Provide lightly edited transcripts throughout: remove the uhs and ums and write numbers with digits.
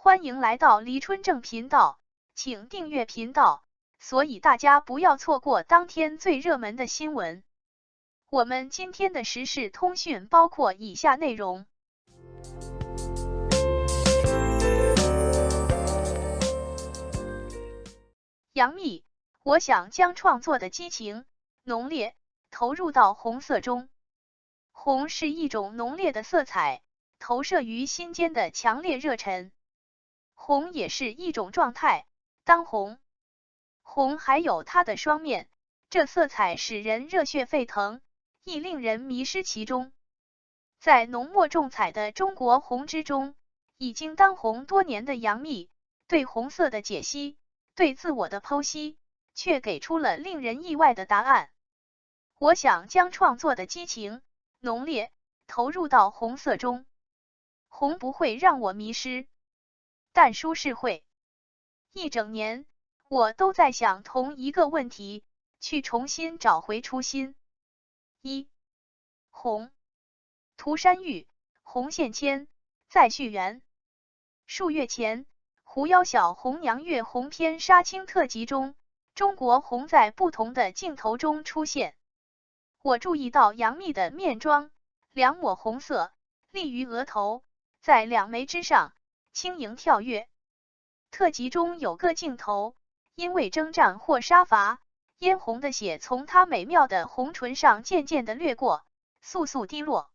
欢迎来到黎春正频道，请订阅频道，所以大家不要错过当天最热门的新闻。我们今天的时事通讯包括以下内容：杨幂，我想将创作的激情、浓烈投入到红色中。红是一种浓烈的色彩，投射于心间的强烈热忱。红也是一种状态，当红。红还有它的双面，这色彩使人热血沸腾，亦令人迷失其中。在浓墨重彩的中国红之中，已经当红多年的杨幂，对红色的解析，对自我的剖析，却给出了令人意外的答案。我想将创作的激情、浓烈投入到红色中。红不会让我迷失，但舒适会。一整年，我都在想同一个问题，去重新找回初心。一、红。涂山玉，红线牵，再续缘。数月前，狐妖小红娘月红篇杀青特辑中，中国红在不同的镜头中出现。我注意到杨幂的面妆，两抹红色，立于额头，在两眉之上，轻盈跳跃。特辑中有个镜头，因为征战或杀伐，嫣红的血从她美妙的红唇上渐渐地掠过，簌簌滴落。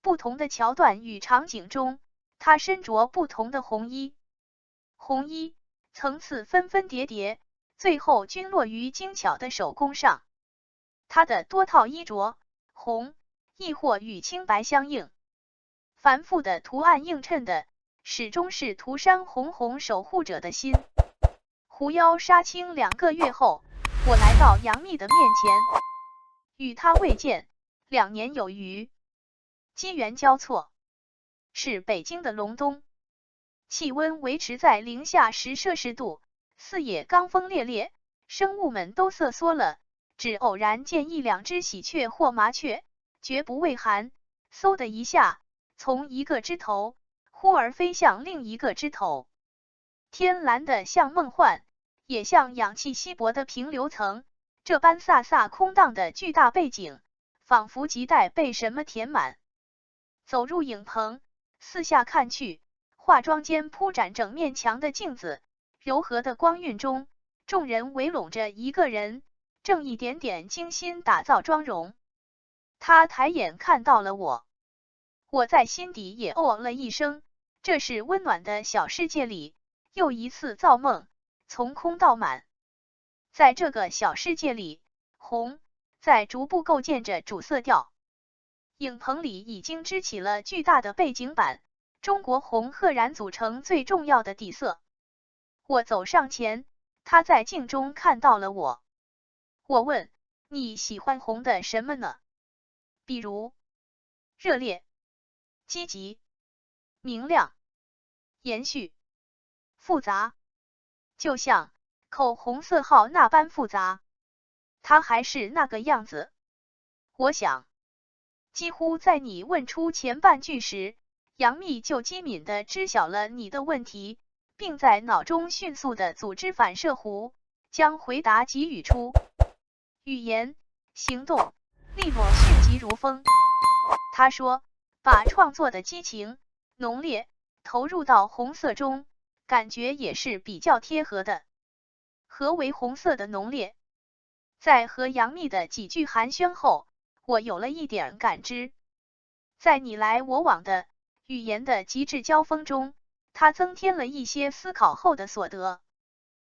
不同的桥段与场景中，她身着不同的红衣，红衣层次纷纷叠叠，最后均落于精巧的手工上。她的多套衣着，红亦或与青白相映，繁复的图案映衬的始终是涂山红红守护者的心。狐妖杀青2个月后，我来到杨幂的面前，与她未见2年有余。机缘交错，是北京的隆冬，气温维持在零下10摄氏度，四野罡风烈烈，生物们都瑟缩了，只偶然见1、2只喜鹊或麻雀，绝不畏寒，嗖的一下，从一个枝头忽而飞向另一个枝头。天蓝的像梦幻，也像氧气稀薄的平流层，这般飒飒空荡的巨大背景，仿佛亟待被什么填满。走入影棚，四下看去，化妆间铺展整面墙的镜子，柔和的光晕中，众人围拢着一个人，正一点点精心打造妆容。他抬眼看到了我，我在心底也哦了一声，这是温暖的小世界里又一次造梦，从空到满。在这个小世界里，红在逐步构建着主色调。影棚里已经支起了巨大的背景板，中国红赫然组成最重要的底色。我走上前，他在镜中看到了我。我问，你喜欢红的什么呢？比如热烈、积极、明亮、延续、复杂，就像口红色号那般复杂。它还是那个样子。我想，几乎在你问出前半句时，杨幂就机敏地知晓了你的问题，并在脑中迅速地组织反射弧，将回答给予出。语言、行动，利落迅疾如风。他说，把创作的激情、浓烈投入到红色中，感觉也是比较贴合的。何为红色的浓烈？在和杨幂的几句寒暄后，我有了一点感知。在你来我往的语言的极致交锋中，它增添了一些思考后的所得，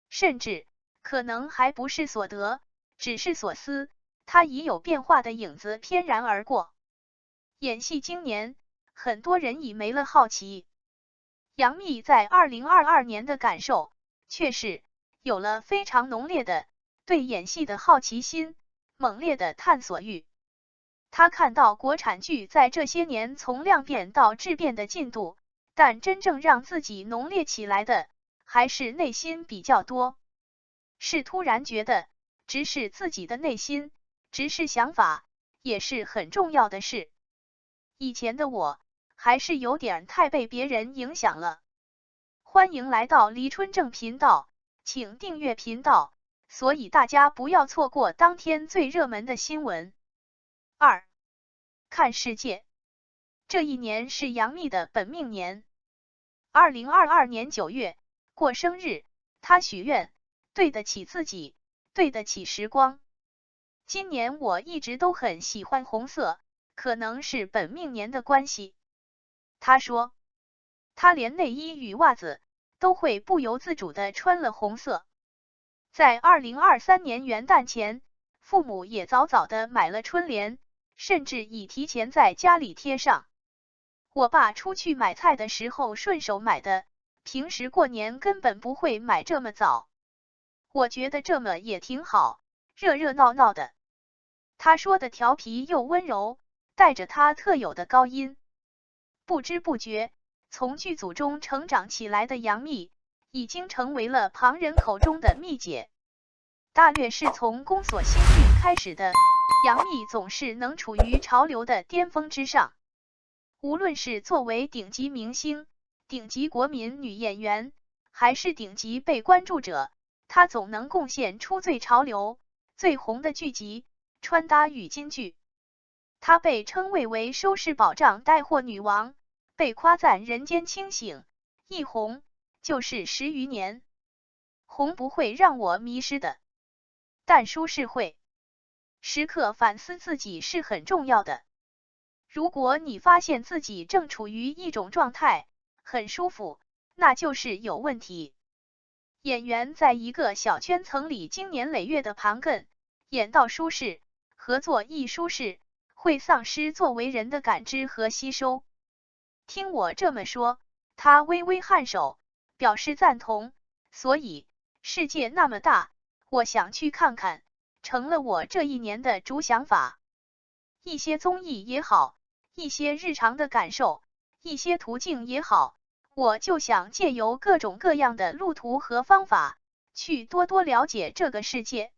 甚至可能还不是所得，只是所思，它已有变化的影子翩然而过。演戏经年，很多人已没了好奇。杨幂在2022年的感受，却是有了非常浓烈的对演戏的好奇心，猛烈的探索欲。他看到国产剧在这些年从量变到质变的进度，但真正让自己浓烈起来的，还是内心比较多。是突然觉得，直视自己的内心，直视想法，也是很重要的事。以前的我，还是有点太被别人影响了。欢迎来到黎春正频道，请订阅频道，所以大家不要错过当天最热门的新闻。2. 看世界。这一年是杨幂的本命年。2022年9月，过生日，她许愿，对得起自己，对得起时光。今年我一直都很喜欢红色，可能是本命年的关系。她说，她连内衣与袜子都会不由自主地穿了红色。在2023年元旦前，父母也早早地买了春联，甚至已提前在家里贴上。我爸出去买菜的时候顺手买的，平时过年根本不会买这么早。我觉得这么也挺好，热热闹闹的。他说的调皮又温柔，带着他特有的高音。不知不觉，从剧组中成长起来的杨幂，已经成为了旁人口中的幂姐。大略是从宫锁心玉开始的，杨幂总是能处于潮流的巅峰之上。无论是作为顶级明星、顶级国民女演员，还是顶级被关注者，她总能贡献出最潮流、最红的剧集、穿搭与金句。她被称谓为收视保障带货女王，被夸赞人间清醒，一红就是10余年。红不会让我迷失的，但舒适会。时刻反思自己是很重要的。如果你发现自己正处于一种状态，很舒服，那就是有问题。演员在一个小圈层里经年累月的盘亘，演到舒适，合作一舒适，会丧失作为人的感知和吸收。听我这么说，他微微颔首，表示赞同。所以，世界那么大，我想去看看，成了我这一年的主想法。一些综艺也好，一些日常的感受，一些途径也好，我就想借由各种各样的路途和方法，去多多了解这个世界。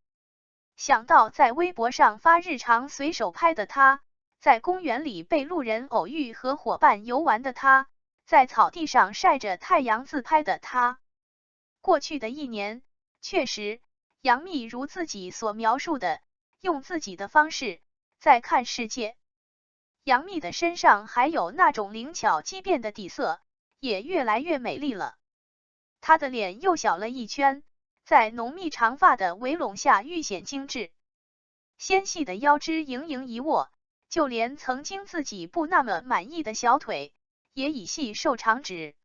想到在微博上发日常随手拍的他，在公园里被路人偶遇和伙伴游玩的他，在草地上晒着太阳自拍的他。过去的一年，确实，杨幂如自己所描述的，用自己的方式在看世界。杨幂的身上还有那种灵巧机变的底色，也越来越美丽了。她的脸又小了一圈，在浓密长发的围拢下愈显精致。纤细的腰肢盈盈一握，就连曾经自己不那么满意的小腿，也已细瘦长直。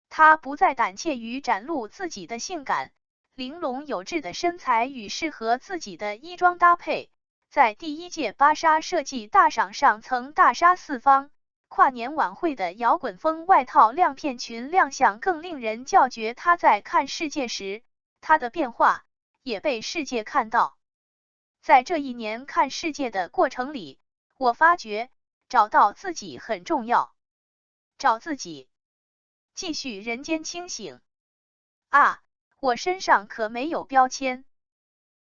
她不再胆怯于展露自己的性感，玲珑有致的身材与适合自己的衣装搭配。在第1届芭莎设计大赏上曾大杀四方，跨年晚会的摇滚风外套亮片裙亮相更令人叫绝。她在看世界时，她的变化也被世界看到。在这一年看世界的过程里，我发觉找到自己很重要。找自己，继续人间清醒。啊，我身上可没有标签。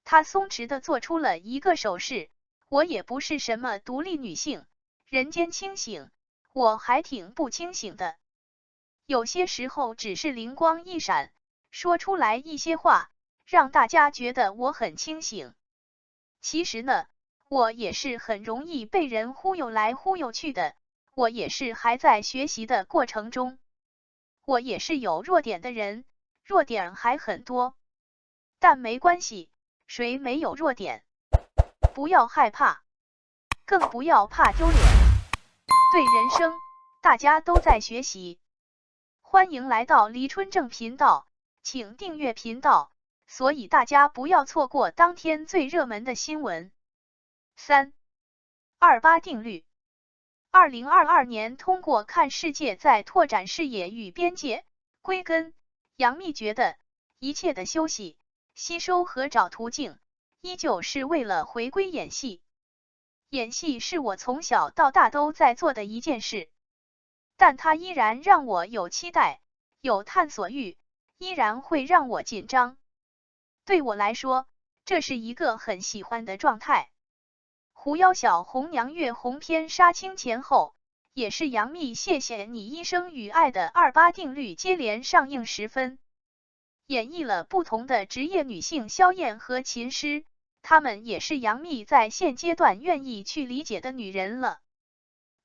她松弛地做出了一个手势，我也不是什么独立女性，人间清醒，我还挺不清醒的。有些时候只是灵光一闪，说出来一些话，让大家觉得我很清醒。其实呢，我也是很容易被人忽悠来忽悠去的，我也是还在学习的过程中。我也是有弱点的人，弱点还很多。但没关系。谁没有弱点？不要害怕，更不要怕丢脸。对人生，大家都在学习。欢迎来到黎春正频道，请订阅频道，所以大家不要错过当天最热门的新闻。3. 28定律。2022年通过看世界在拓展视野与边界。归根，杨幂觉得一切的休息、吸收和找途径，依旧是为了回归演戏。演戏是我从小到大都在做的一件事，但它依然让我有期待，有探索欲，依然会让我紧张。对我来说，这是一个很喜欢的状态。狐妖小红娘月红篇杀青前后，也是杨幂谢谢你医生与爱的28定律接连上映时分，演绎了不同的职业女性萧燕和秦诗，她们也是杨幂在现阶段愿意去理解的女人了。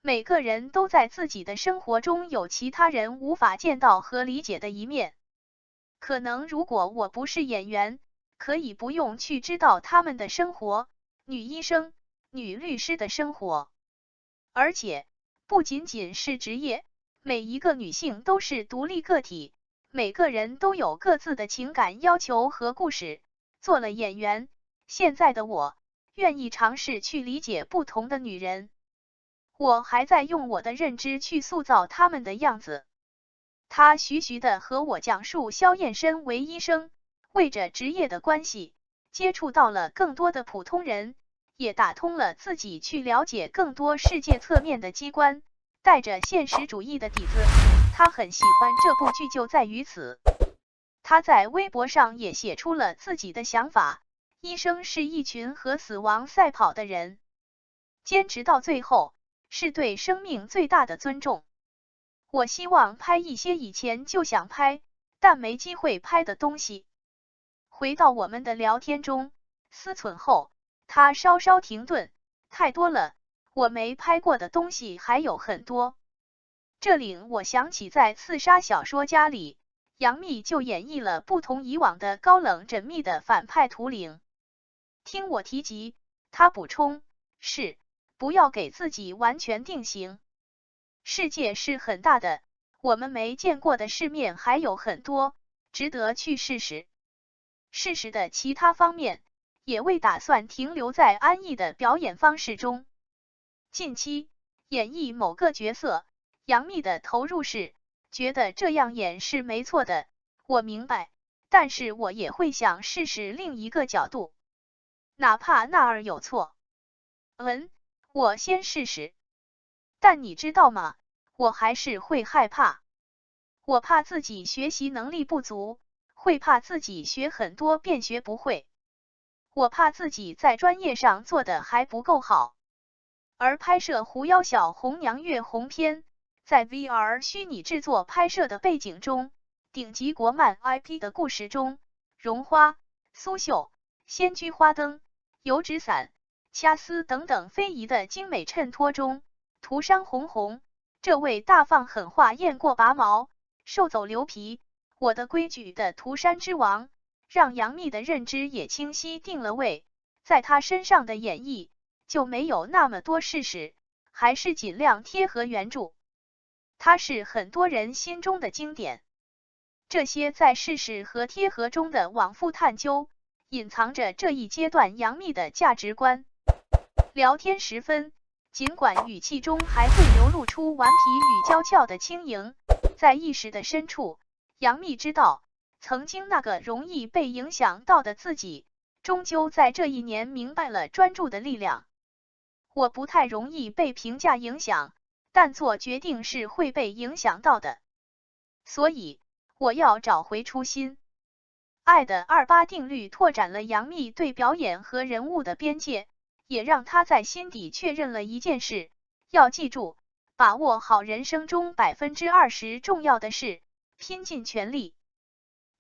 每个人都在自己的生活中有其他人无法见到和理解的一面。可能如果我不是演员，可以不用去知道他们的生活，女医生、女律师的生活。而且，不仅仅是职业，每一个女性都是独立个体，每个人都有各自的情感要求和故事。做了演员，现在的我，愿意尝试去理解不同的女人。我还在用我的认知去塑造她们的样子。他徐徐地和我讲述萧燕身为医生，为着职业的关系，接触到了更多的普通人，也打通了自己去了解更多世界侧面的机关，带着现实主义的底子。他很喜欢这部剧就在于此。他在微博上也写出了自己的想法，医生是一群和死亡赛跑的人，坚持到最后，是对生命最大的尊重。我希望拍一些以前就想拍，但没机会拍的东西。回到我们的聊天中，思忖后，他稍稍停顿，太多了，我没拍过的东西还有很多。这令我想起在《刺杀小说家》里，杨幂就演绎了不同以往的高冷缜密的反派图灵。听我提及，他补充，是，不要给自己完全定型。世界是很大的，我们没见过的世面还有很多，值得去试试。事实的其他方面，也未打算停留在安逸的表演方式中。近期演绎某个角色，杨幂的投入是，觉得这样演是没错的，我明白，但是我也会想试试另一个角度，哪怕那儿有错。我先试试。但你知道吗？我还是会害怕。我怕自己学习能力不足，会怕自己学很多便学不会。我怕自己在专业上做的还不够好。而拍摄《狐妖小红娘月红篇》，在 VR 虚拟制作拍摄的背景中，顶级国漫 IP 的故事中，绒花、苏绣、仙居花灯、油纸伞、掐丝等等非遗的精美衬托中，涂山红红，这位大放狠话雁过拔毛，兽走留皮，我的规矩的涂山之王，让杨幂的认知也清晰定了位，在她身上的演绎就没有那么多事实，还是尽量贴合原著。它是很多人心中的经典。这些在事实和贴合中的往复探究，隐藏着这一阶段杨幂的价值观。聊天时分，尽管语气中还会流露出顽皮与娇俏的轻盈，在意识的深处，杨幂知道，曾经那个容易被影响到的自己，终究在这一年明白了专注的力量。我不太容易被评价影响，但做决定是会被影响到的。所以，我要找回初心。爱的28定律拓展了杨幂对表演和人物的边界，也让她在心底确认了一件事，要记住，把握好人生中20%重要的事，拼尽全力。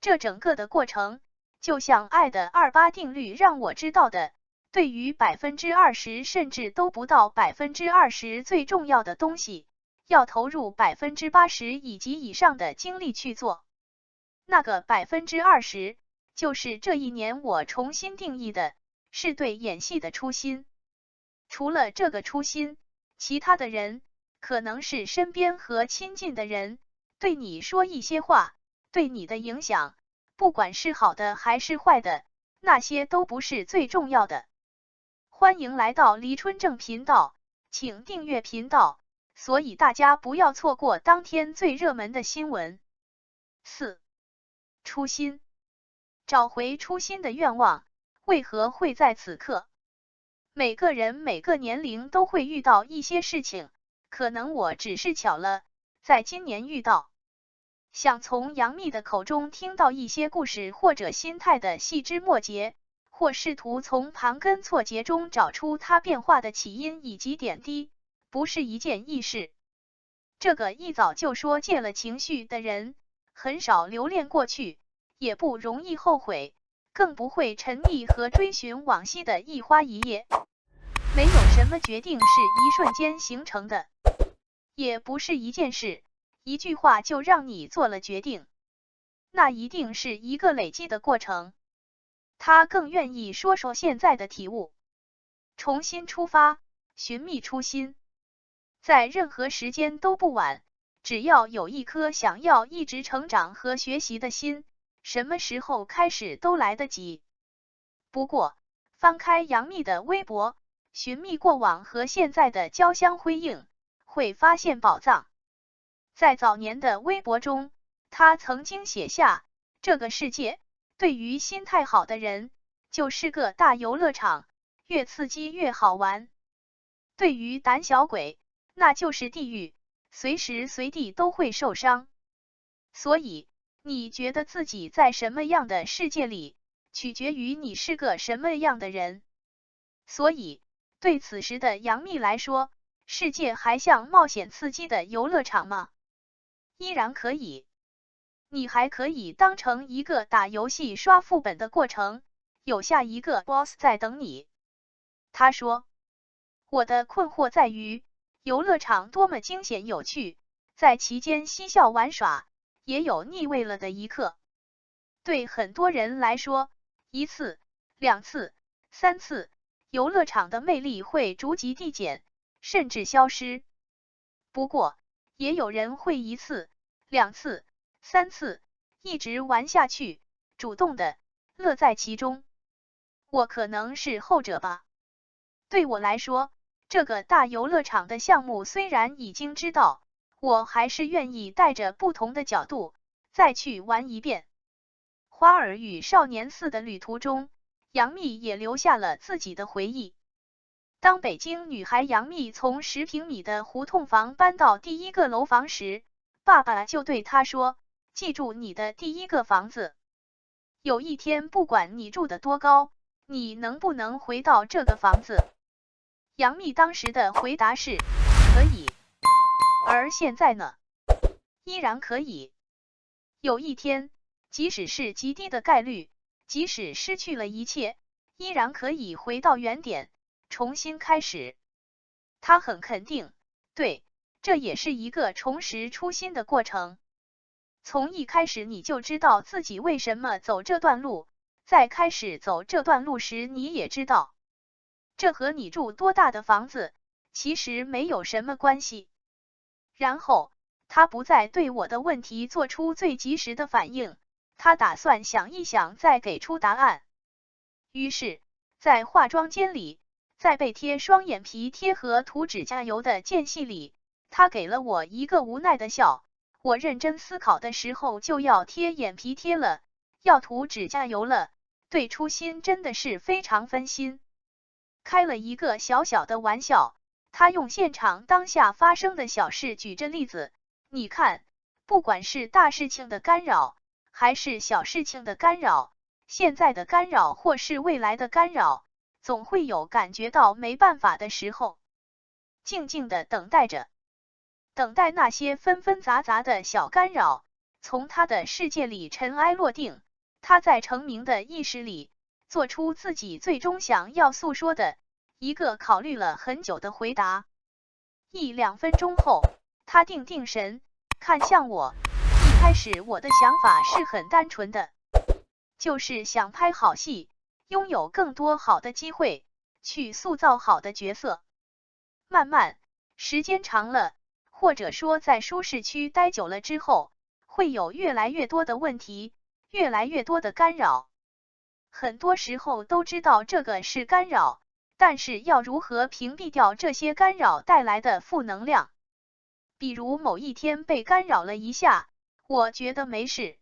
这整个的过程，就像爱的28定律让我知道的，对于20%甚至都不到20%最重要的东西，要投入80%以及以上的精力去做。那个20%，就是这一年我重新定义的，是对演戏的初心。除了这个初心，其他的人，可能是身边和亲近的人，对你说一些话，对你的影响，不管是好的还是坏的，那些都不是最重要的。欢迎来到黎春正频道，请订阅频道，所以大家不要错过当天最热门的新闻。4. 初心。找回初心的愿望，为何会在此刻？每个人每个年龄都会遇到一些事情，可能我只是巧了，在今年遇到。想从杨幂的口中听到一些故事或者心态的细枝末节，或试图从盘根错节中找出她变化的起因以及点滴，不是一件易事。这个一早就说戒了情绪的人，很少留恋过去，也不容易后悔，更不会沉溺和追寻往昔的一花一叶。没有什么决定是一瞬间形成的，也不是一件事、一句话就让你做了决定，那一定是一个累积的过程。他更愿意说说现在的体悟，重新出发，寻觅初心，在任何时间都不晚，只要有一颗想要一直成长和学习的心，什么时候开始都来得及。不过，翻开杨幂的微博，寻觅过往和现在的交相辉映，会发现宝藏。在早年的微博中，她曾经写下，这个世界对于心态好的人就是个大游乐场，越刺激越好玩；对于胆小鬼，那就是地狱，随时随地都会受伤。所以，你觉得自己在什么样的世界里，取决于你是个什么样的人。所以，对此时的杨幂来说，世界还像冒险刺激的游乐场吗？依然可以。你还可以当成一个打游戏刷副本的过程，有下一个 boss 在等你。他说，我的困惑在于，游乐场多么惊险有趣，在其间嬉笑玩耍，也有腻味了的一刻。对很多人来说，一次、2次、3次，游乐场的魅力会逐级递减，甚至消失。不过，也有人会1次、2次、3次，一直玩下去，主动的乐在其中。我可能是后者吧。对我来说，这个大游乐场的项目虽然已经知道，我还是愿意带着不同的角度再去玩一遍。花儿与少年4的旅途中，杨幂也留下了自己的回忆。当北京女孩杨幂从10平米的胡同房搬到第一个楼房时，爸爸就对她说，记住你的第一个房子。有一天不管你住得多高，你能不能回到这个房子？杨幂当时的回答是，可以。而现在呢？依然可以。有一天，即使是极低的概率，即使失去了一切，依然可以回到原点，重新开始。她很肯定，对，这也是一个重拾初心的过程。从一开始你就知道自己为什么走这段路，在开始走这段路时你也知道，这和你住多大的房子其实没有什么关系。然后，他不再对我的问题做出最及时的反应，他打算想一想再给出答案。于是，在化妆间里，在被贴双眼皮贴和涂指甲油的间隙里，他给了我一个无奈的笑。我认真思考的时候就要贴眼皮贴了，要涂指甲油了，对初心真的是非常分心。开了一个小小的玩笑，他用现场当下发生的小事举着例子，你看，不管是大事情的干扰，还是小事情的干扰，现在的干扰或是未来的干扰，总会有感觉到没办法的时候。静静的等待着，等待那些纷纷杂杂的小干扰从他的世界里尘埃落定，他在成名的意识里做出自己最终想要诉说的一个考虑了很久的回答。1-2分钟后，他定定神，看向我。一开始我的想法是很单纯的，就是想拍好戏，拥有更多好的机会，去塑造好的角色。慢慢，时间长了，或者说在舒适区待久了之后，会有越来越多的问题，越来越多的干扰。很多时候都知道这个是干扰，但是要如何屏蔽掉这些干扰带来的负能量？比如某一天被干扰了一下，我觉得没事，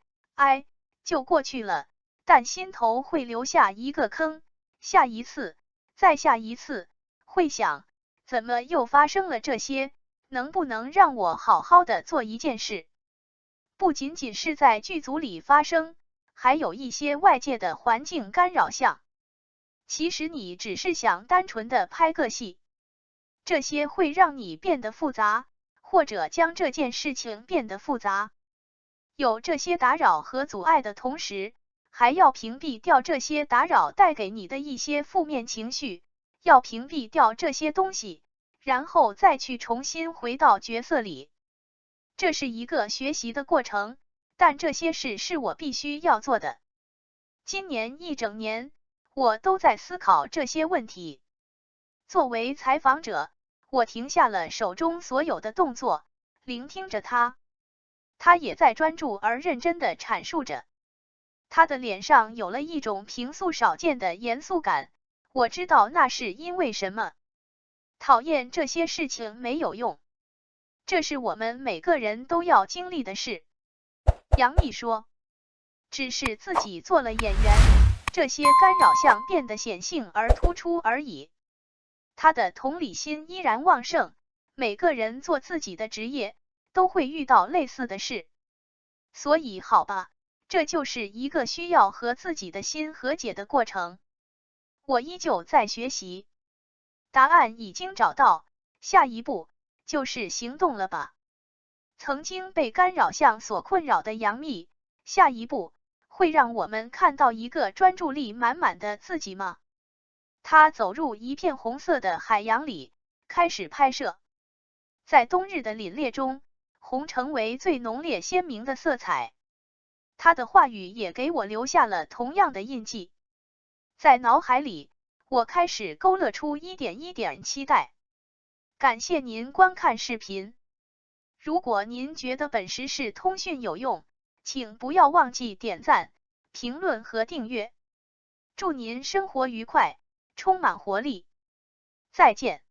就过去了，但心头会留下一个坑，下一次，再下一次，会想，怎么又发生了这些？能不能让我好好的做一件事？不仅仅是在剧组里发生，还有一些外界的环境干扰项。其实你只是想单纯的拍个戏，这些会让你变得复杂，或者将这件事情变得复杂。有这些打扰和阻碍的同时，还要屏蔽掉这些打扰带给你的一些负面情绪，要屏蔽掉这些东西，然后再去重新回到角色里。这是一个学习的过程，但这些事是我必须要做的。今年一整年，我都在思考这些问题。作为采访者，我停下了手中所有的动作，聆听着他。他也在专注而认真地阐述着。他的脸上有了一种平素少见的严肃感，我知道那是因为什么。讨厌这些事情没有用，这是我们每个人都要经历的事。杨幂说，只是自己做了演员，这些干扰项变得显性而突出而已。他的同理心依然旺盛，每个人做自己的职业，都会遇到类似的事。所以好吧，这就是一个需要和自己的心和解的过程。我依旧在学习。答案已经找到，下一步就是行动了吧。曾经被干扰项所困扰的杨幂，下一步会让我们看到一个专注力满满的自己吗？她走入一片红色的海洋里，开始拍摄。在冬日的凛冽中，红成为最浓烈鲜明的色彩。她的话语也给我留下了同样的印记。在脑海里，我开始勾勒出一点一点期待。感谢您观看视频。如果您觉得本时事通讯有用，请不要忘记点赞、评论和订阅。祝您生活愉快，充满活力。再见。